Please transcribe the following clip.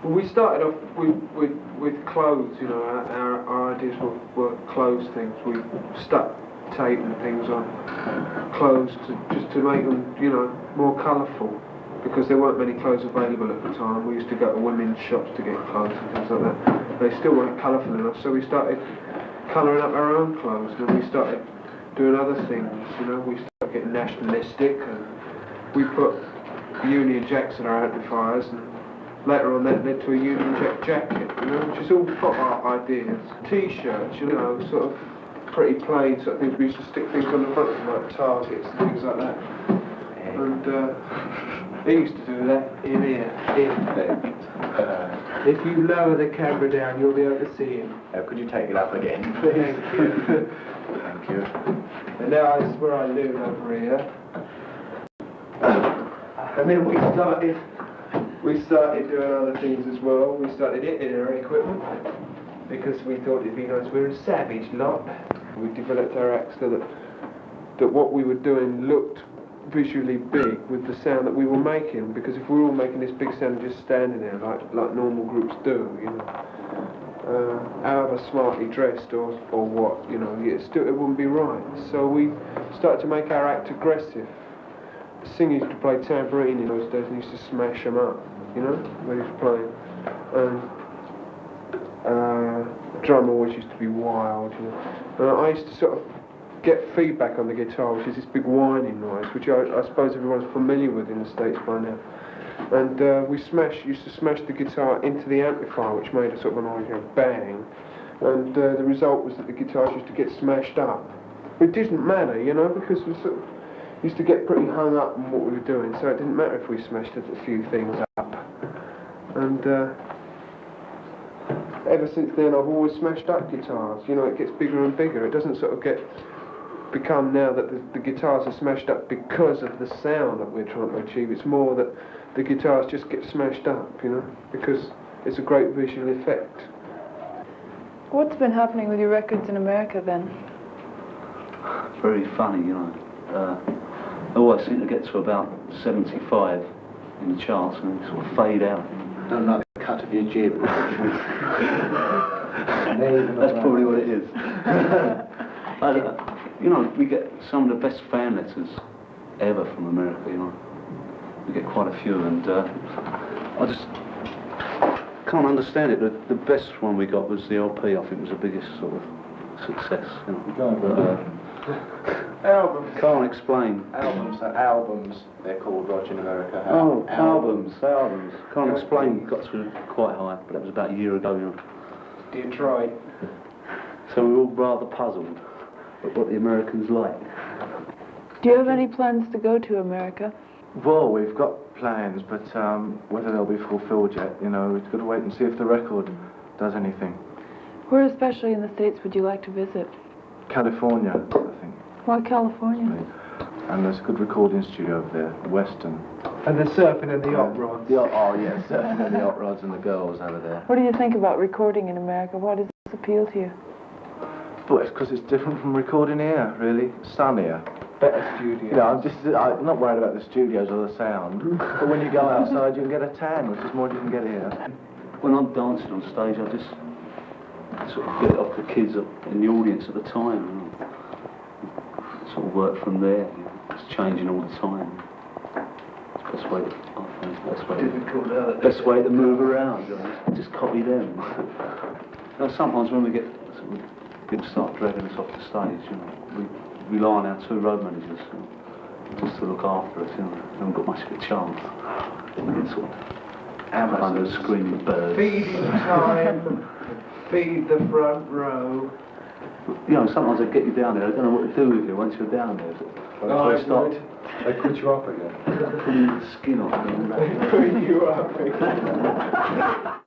Well, we started off with clothes, you know, our ideas were clothes things. We stuck tape and things on clothes just to make them, you know, more colourful, because there weren't many clothes available at the time. We used to go to women's shops to get clothes and things like that. They still weren't colourful enough, so we started colouring up our own clothes, and then we started doing other things, you know. We started getting nationalistic, and we put Union Jacks in our amplifiers, and later on that led to a Union Jack jacket, you know, which is all pop art ideas. T-shirts, you know, sort of pretty plain sort of things. We used to stick things on the front of like targets and things like that. And he used to do that in here. If you lower the camera down, you'll be able to see him. Could you take it up again, Thank you. Thank you. And now this is where I live over here. And then we started doing other things as well. We started hitting our equipment because we thought it'd be nice. We're a savage lot. We developed our acts so that what we were doing looked visually big with the sound that we were making, because if we were all making this big sound just standing there like normal groups do, you know, however smartly dressed or what, you know, it wouldn't be right. So we started to make our act aggressive. The singer used to play tambourine in those days and used to smash them up, you know, when he was playing. The drum always used to be wild, you know. I used to sort of get feedback on the guitar, which is this big whining noise, which I suppose everyone's familiar with in the States by now. And we used to smash the guitar into the amplifier, which made a sort of a noise, you know, bang. And the result was that the guitars used to get smashed up. It didn't matter, you know, because we sort of used to get pretty hung up on what we were doing, so it didn't matter if we smashed a few things up. And ever since then I've always smashed up guitars. You know, it gets bigger and bigger. It doesn't sort of become now that the guitars are smashed up because of the sound that we're trying to achieve. It's more that the guitars just get smashed up, you know, because it's a great visual effect. What's been happening with your records in America then? Very funny, you know. I always seem to get to about 75 in the charts and sort of fade out. Don't like the cut of your jib. That's probably what it is. You know, we get some of the best fan letters ever from America, you know. We get quite a few, and I just can't understand it. The best one we got was the LP. I think was the biggest sort of success, you know. Albums. Can't explain. Albums, they're called, Roger, in America. Albums. Can't explain. Got to quite high, but that was about a year ago, you know. Detroit. So we're all rather puzzled at what the Americans like. Do you have any plans to go to America? Well, we've got plans, but whether they'll be fulfilled yet, you know, we've got to wait and see if the record does anything. Where especially in the States would you like to visit? California, I think. Why California? And there's a good recording studio over there, Western. And the surfing and the hot rods. Oh yes, surfing and the hot rods and the girls over there. What do you think about recording in America? Why does this appeal to you? Well, it's because it's different from recording here, really. Sunnier. Better studios. You know, I'm not worried about the studios or the sound. But when you go outside, you can get a tan, which is more than you can get here. When I'm dancing on stage, I just sort of get it off the kids in the audience at the time. You know. Sort of work from there. You know. It's changing all the time. It's the best way. I think best way to move around. You know. Just copy them. You know, sometimes when we get people start dragging us off the stage, you know, we rely on our two road managers, you know, just to look after us. You know, we haven't got much of a chance. We get sort of under the screaming birds. Feeding time. Feed the front row. You know, sometimes they get you down there, I don't know what to do with you once you're down there. They put you up again. Putting the skin off. They put you up again.